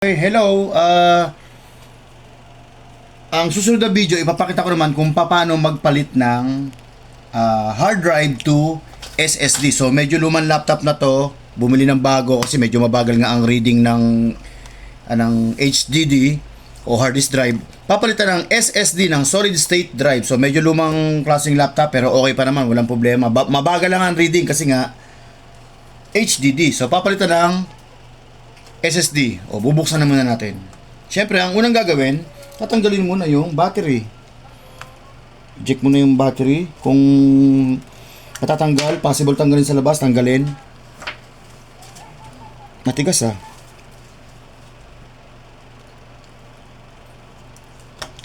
Okay, hello. Ang susunod na video, ipapakita ko naman kung paano magpalit ng hard drive to SSD. So, medyo lumang laptop na to. Bumili ng bago kasi medyo mabagal nga ang reading ng HDD o hard disk drive. Papalitan ng SSD ng solid state drive. So, medyo lumang klaseng laptop pero okay pa naman, walang problema. Mabagal lang ang reading kasi nga HDD. So, papalitan ng SSD. O, bubuksan na muna natin. Siyempre, ang unang gagawin, tatanggalin muna yung battery. Eject muna yung battery. Kung matatanggal, possible tanggalin sa labas, tanggalin. Matigas ah.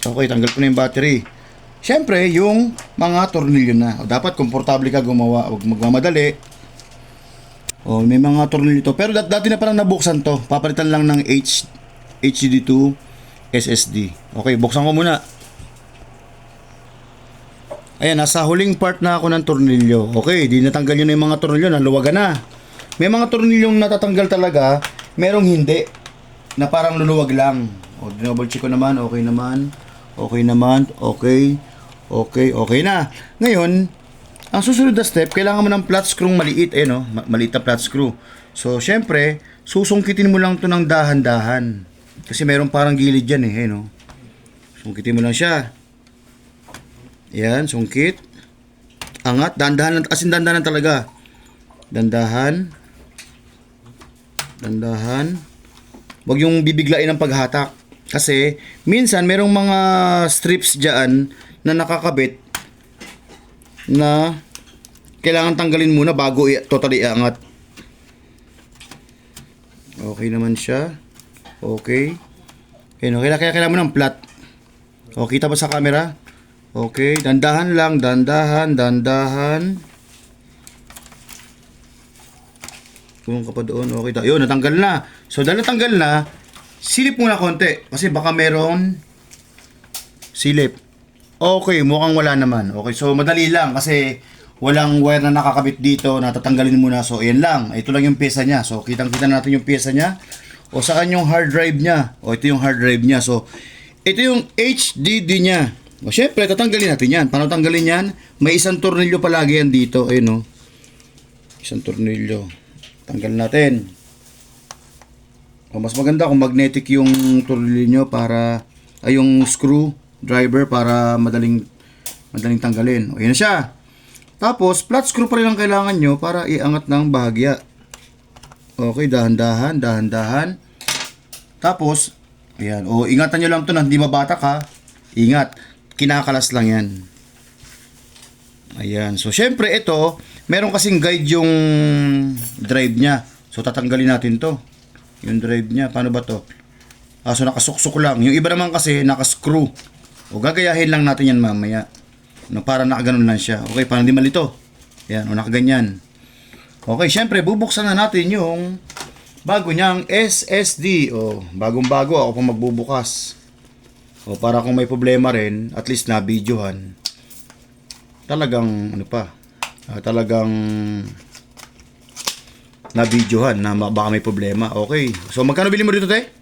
Okay, tanggal ko na yung battery. Siyempre, yung mga tornilyo na. O, dapat komportable ka gumawa. Huwag magmamadali. Oh, may mga tornilyo to. Pero dati na parang nabuksan to. Papalitan lang ng HDD to SSD. Okay, buksan ko muna. Ayan, nasa huling part na ako ng tornilyo. Okay, di natanggal yun yung mga tornilyo. Naluwagan na. May mga tornilyong natatanggal talaga. Merong hindi. Na parang luluwag lang. O, double check ko naman. Okay naman. Okay naman. Okay. Okay. Okay na. Ngayon, ang susunod na step, kailangan mo ng flat screw maliit, no? Maliit na flat screw. So, syempre, susungkitin mo lang to ng dahan-dahan. Kasi meron parang gilid dyan, no? Sungkitin mo lang siya. Yan, sungkit. Angat, dahan-dahan, as in dahan-dahan talaga. Dahan-dahan. Dahan-dahan. Huwag yung bibiglain ng paghatak. Kasi, minsan, merong mga strips dyan na nakakabit na kailangan tanggalin muna bago totally iangat. Okay naman siya. Okay. Kailangan mo ng flat. O, kita ba sa camera? Okay. Dandahan lang. Dandahan. Dandahan. Kung ka pa doon. Okay. Yun, natanggal na. So, dahil natanggal na, silip muna konti. Kasi baka meron silip. Okay, mukhang wala naman. Okay, so madali lang kasi walang wire na nakakabit dito, natatanggalin muna. So, ayan lang. Ito lang yung pyesa niya. So, kitang-kita natin yung pyesa niya. O, saan yung hard drive niya. O, ito yung hard drive niya. So, ito yung HDD niya. O, syempre, tatanggalin natin yan. Paano tanggalin yan? May isang tornilyo palagi yan dito. Ayun, o. Isang tornilyo. Tanggal natin. O, mas maganda kung magnetic yung tornilyo nyo para, yung screw driver para madaling tanggalin. O, yun na siya. Tapos, flat screw pa rin ang kailangan nyo para iangat ng bahagya. Okay, dahan-dahan, dahan-dahan. Tapos, ayan. O, ingatan nyo lang ito na hindi mabatak ha. Ingat. Kinakalas lang yan. Ayan. So, syempre ito, meron kasing guide yung drive niya. So, tatanggalin natin to. Yung drive niya. Paano ba to? So, nakasuksok lang. Yung iba naman kasi, nakascrew. O, gagayahin lang natin yan mamaya. No, para nakaganon lang siya. Okay, para hindi malito. Yan, o nakaganyan. Okay, syempre, bubuksan na natin yung bago niyang SSD. O, bagong-bago ako pang magbubukas. O, para kung may problema rin, at least na videohan. Talagang, talagang na videohan na baka may problema. Okay, so magkano bili mo dito, te?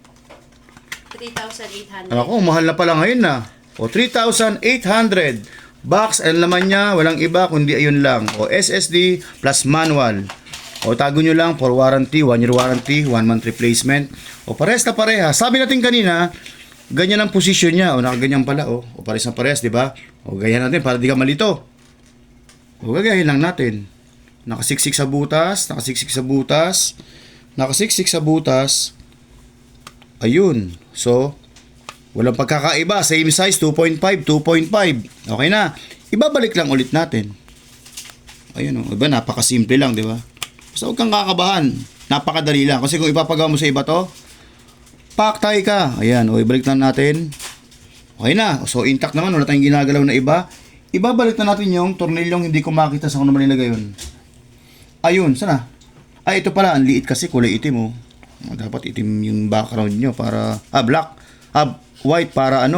3,800. Ako, mahal na pala ngayon na. O, 3,800. Box, ang laman niya, walang iba kundi ayun lang. O, SSD plus manual. O, tago nyo lang for warranty, 1 year warranty, 1 month replacement. O, pares na pareha. Sabi natin kanina, ganyan ang position niya. O, nakaganyan pala. O, pares na pares, di ba? O, ganyan natin para di ka malito. O, gagahin lang natin. Nakasiksik sa butas, nakasiksik sa butas, nakasiksik sa butas. Ayun. So, walang pagkakaiba. Same size, 2.5, 2.5. Okay na. Ibabalik lang ulit natin. Ayun o. Iba, napakasimple lang, di ba? Basta huwag kang kakabahan. Napakadali lang. Kasi kung ipapagawa mo sa iba to, paktay ka. Ayan. O, ibalik lang natin. Okay na. So, intact naman. Wala tayong ginagalaw na iba. Ibabalik na natin yung tornilyong hindi ko makita sa kung naman nilagay yun. Ayun. Sana? Ay, ito pala. Ang liit kasi. Kulay itim, o. Dapat itim yung background nyo para... black. White para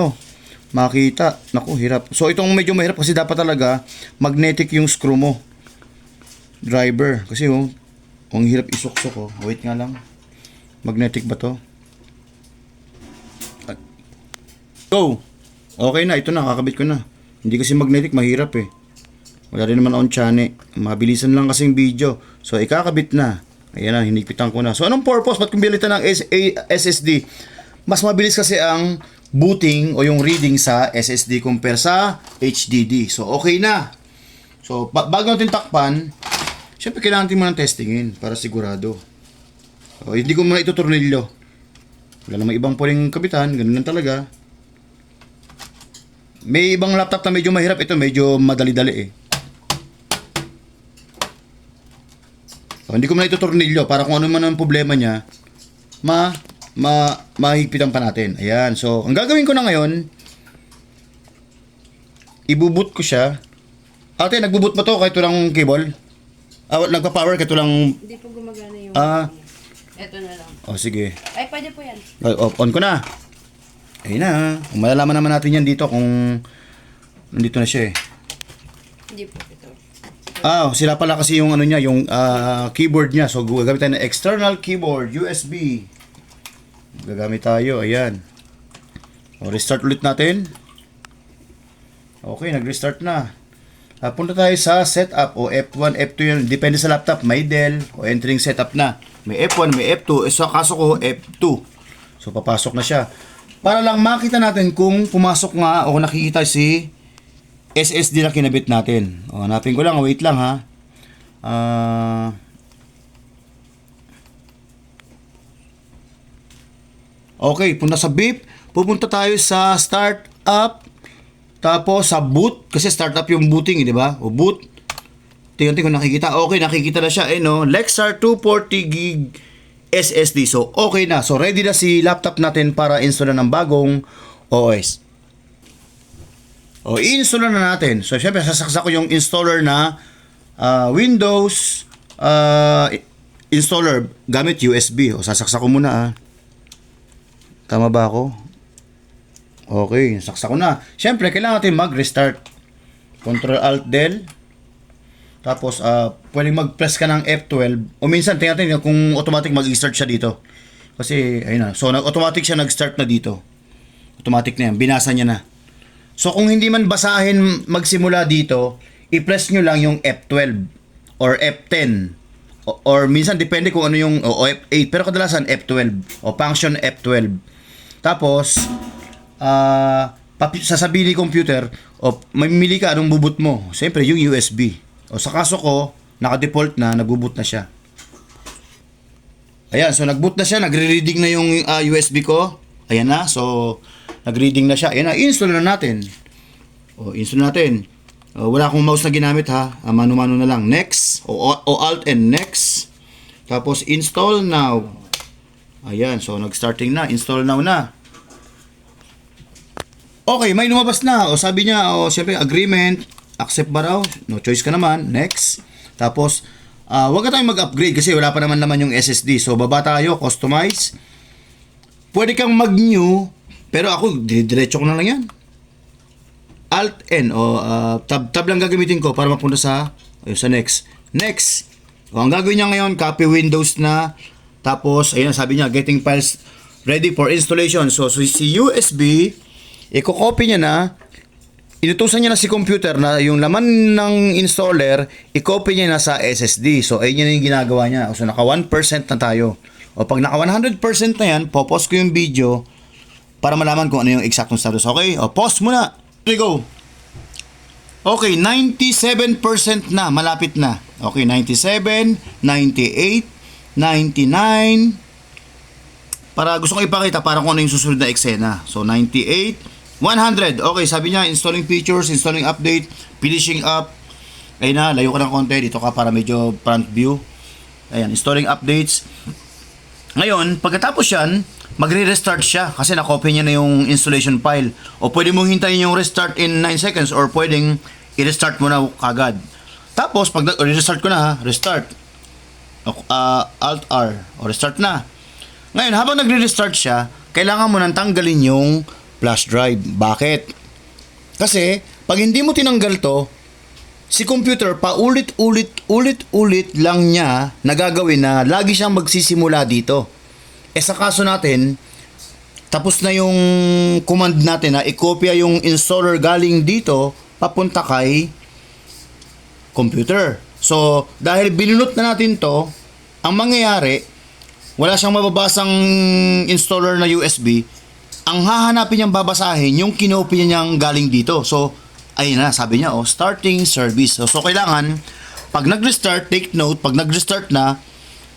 makita. Naku, hirap. So, itong medyo mahirap kasi dapat talaga magnetic yung screw mo. Driver. Kasi, ang hirap isuksok, Wait nga lang. Magnetic ba to? Go! Okay na, ito na, kakabit ko na. Hindi kasi magnetic, mahirap eh. Wala rin naman on chane. Mabilisan lang kasing video. So, ikakabit na. Ayan na, hinipitan ko na. So, anong purpose? Ba't kumbilitan ng SSD? Mas mabilis kasi ang booting o yung reading sa SSD compare sa HDD. So, okay na. So, bago natin takpan, syempre kailangan natin muna testingin para sigurado. So, hindi ko muna ito tornilyo. Wala namang ibang pwedeng kabitan. Ganun lang talaga. May ibang laptop na medyo mahirap. Ito medyo madali-dali eh. So, hindi ko muna ito tornilyo para kung ano man ang problema niya, mahigpitan pa natin. Ayan. So, ang gagawin ko na ngayon, ibuboot ko siya. Ate, nagbuboot ba to kahit walang cable? Nagpa-power kahit walang... Hindi po gumagana yung... Ito na lang. Oh, sige. Ay, pwede po yan. On ko na. Ayun na. Malalaman naman natin yan dito kung nandito na siya eh. Hindi po ito. Sila pala kasi yung ano niya, yung keyboard niya. So, gagamit tayo ng external keyboard, USB. Gagamit tayo, ayan. O, restart ulit natin. Okay, nag-restart na. Punta tayo sa setup o F1, F2 yun. Depende sa laptop. May Dell o entering setup na. May F1, may F2. So, kaso ko F2. So, papasok na siya. Para lang makita natin kung pumasok nga o nakikita si SSD na kinabit natin. O, hanapin ko lang. Wait lang ha. Okay, punta sa BIP. Pupunta tayo sa startup. Tapos sa boot. Kasi startup yung booting, di ba? O boot. Tingnan kung nakikita. Okay, nakikita na siya. No? Lexar 240 gig SSD. So, okay na. So, ready na si laptop natin para install na ng bagong OS. O, i-install na natin. So, syempre, sasaksak ko yung installer na Windows installer gamit USB. O, sasaksak ko muna Tama ba ako? Okay, saksak ko na. Syempre, kailangan natin mag-restart. Ctrl-Alt-Del. Tapos, pwedeng mag-press ka ng F12. O minsan, tingnan natin kung automatic mag-start siya dito. Kasi, ayun na. So, automatic siya nag-start na dito. Automatic na yan. Binasa niya na. So, kung hindi man basahin magsimula dito, i-press nyo lang yung F12 or F10. Or minsan, depende kung ano yung o F8. Pero kadalasan, F12. O function F12. Tapos, sasabihin ni computer, mamimili ka anong bubut mo. Siyempre, yung USB. O sa kaso ko, naka-default na, nag-boot na siya. Ayan, so nag-boot na siya, nagre-reading na yung USB ko. Ayan na, so nag-reading na siya. Ayan na, install na natin. O, install natin. Wala akong mouse na ginamit ha. Mano-mano na lang. Next, o Alt and next. Tapos install now. Ayan, so nag-starting na, install now na. Okay, may lumabas na. O sabi niya, siyempre agreement, accept ba raw? No choice ka naman. Next. Tapos, wag ka tayong mag-upgrade kasi wala pa naman yung SSD. So, baba tayo, customize. Pwede kang mag-new, pero ako, diretso ko na lang yan. Alt-N, tab lang gagamitin ko para mapunta sa next. Next. O, ang gagawin niya ngayon, copy Windows na. Tapos, ayun, sabi niya, getting files ready for installation. So si USB, i-copy niya na. Inutusan niya na si computer na yung laman ng installer, i-copy niya na sa SSD. So, ayun yun yung ginagawa niya. So, naka 1% na tayo. O, pag naka 100% na yan, popause ko yung video para malaman kung ano yung exactong status. Okay? O, pause muna. Here we go. Okay, 97% na. Malapit na. Okay, 97, 98, 99. Para gusto kong ipakita para kung ano yung susunod na eksena. So, 98, 100. Okay, sabi niya, installing features, installing update, finishing up. Ayun na, layo ka ng konti. Dito ka para medyo front view. Ayan, installing updates. Ngayon, pagkatapos yan, magre-restart siya kasi nakopy niya na yung installation file. O pwede mong hintayin yung restart in 9 seconds or pwedeng i-restart mo na kagad. Tapos, pag restart ko na ha, restart. Alt-R. O restart na. Ngayon, habang nagre-restart siya, kailangan mo nang tanggalin yung flash drive. Bakit? Kasi, pag hindi mo tinanggal to, si computer paulit-ulit lang niya nagagawin na lagi siyang magsisimula dito. Sa kaso natin, tapos na yung command natin na i-copy yung installer galing dito papunta kay computer. So, dahil binunot na natin to, ang mangyayari, wala siyang mababasang installer na USB. Ang hahanapin niyang babasahin, yung kinopy niyang galing dito. So, ayun na, sabi niya, starting service. So, kailangan, pag nag-restart, take note, pag nag-restart na,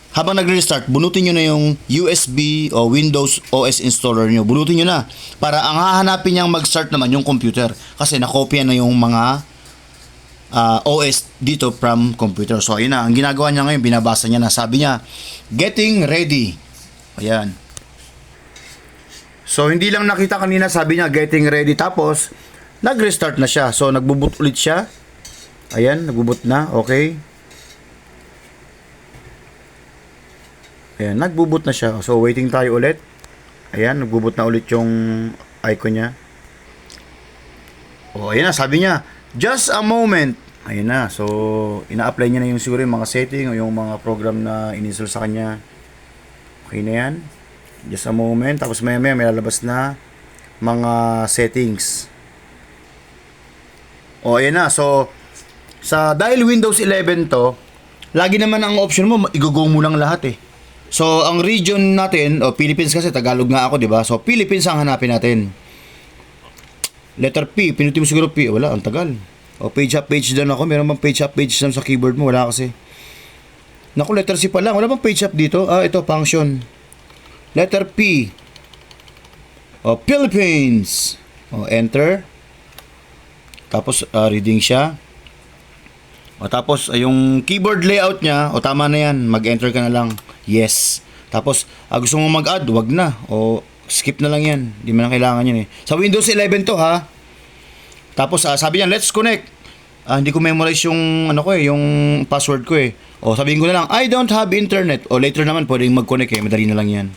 habang nag-restart, bunutin nyo na yung USB o Windows OS installer nyo. Bunutin nyo na. Para ang hahanapin niyang mag-start naman yung computer. Kasi nakopya na yung mga OS dito from computer. So, ayun na. Ang ginagawa niya ngayon, binabasa niya na. Sabi niya, getting ready. Ayan. So, hindi lang nakita kanina, sabi niya, getting ready. Tapos, nag-restart na siya. So, nagbuboot ulit siya. Ayan, nagbuboot na. Okay. Ayan, nagbuboot na siya. So, waiting tayo ulit. Ayan, nagbuboot na ulit yung icon niya. O, ayan na, sabi niya, just a moment. Ayan na, so, ina-apply niya na yung siguro yung mga setting o yung mga program na in-install sa kanya. Okay na yan. Just a moment. Tapos maya-maya may lalabas na mga settings. O, ayan na. So, dahil Windows 11 to, lagi naman ang option mo, i-go mo lang lahat eh. So, ang region natin, Philippines kasi, Tagalog nga ako, di ba? So, Philippines ang hanapin natin. Letter P, pinutin mo siguro P. Wala, ang tagal. Page up, page down ako. Meron bang page up, page down sa keyboard mo? Wala kasi. Naku, letter C pa lang. Wala bang page up dito? Ito, function. Letter P. Philippines. Enter. Tapos, reading siya. Tapos, yung keyboard layout niya, tama na yan. Mag-enter ka na lang. Yes. Tapos, gusto mo mag-add, wag na. Skip na lang yan. Hindi mo na kailangan yan eh. Sa Windows 11 to ha. Tapos, sabi niya, let's connect. Hindi ko memorize yung, yung password ko eh. Sabihin ko na lang, I don't have internet. Later naman, pwedeng mag-connect eh. Madali na lang yan.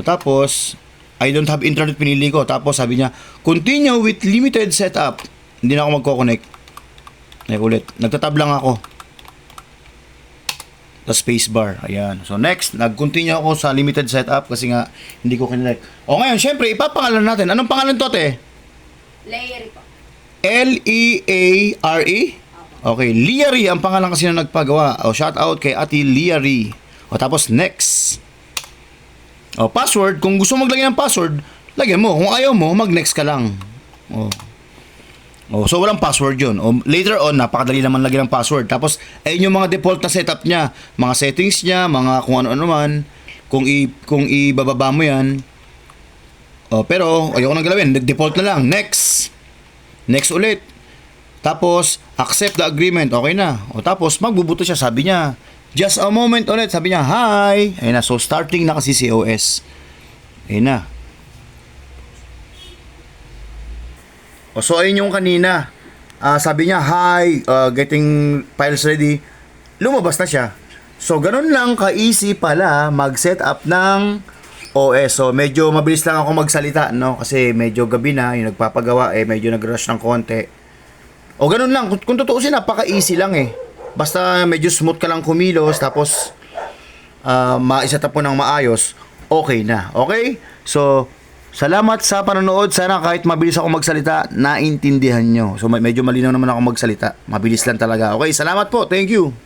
Tapos, I don't have internet, pinili ko. Tapos, sabi niya, continue with limited setup. Hindi na ako magko-connect. Ulit. Nagtatab lang ako. The space bar. Ayan. So, next, nag-continue ako sa limited setup kasi nga, hindi ko kinelect. Ngayon, syempre, ipapangalan natin. Anong pangalan to, te? Leary po. L-E-A-R-E? Okay, Leary ang pangalan kasi na nagpagawa. Shout out kay Ate Leary. Tapos, next. Password. Kung gusto mo maglagay ng password, lagyan mo. Kung ayaw mo, mag-next ka lang. So walang password yun. Later on, napakadali naman lagyan ng password. Tapos, ayun yung mga default na setup niya. Mga settings niya, mga kung ano-ano man. Kung ibababa mo yan. Pero, ayoko nang galawin. Default na lang. Next. Next ulit. Tapos, accept the agreement. Okay na. Tapos, magbubuto siya. Sabi niya, just a moment ulit. Sabi niya, hi. Ayun na. So, starting na kasi si OS. Ayun na. So, ayun yung kanina. Sabi niya, hi, getting files ready. Lumabas na siya. So, ganun lang ka-easy pala mag-set up ng OS. So, medyo mabilis lang ako magsalita, no? Kasi medyo gabi na, yung nagpapagawa, medyo nag-rush ng konti. Ganun lang. Kung tutuusin, napaka-easy lang eh. Basta medyo smooth ka lang kumilos, tapos ma-set up po ng maayos, okay na. Okay? So, salamat sa panonood. Sana kahit mabilis ako magsalita, naintindihan nyo. So, medyo malinaw naman ako magsalita. Mabilis lang talaga. Okay, salamat po. Thank you.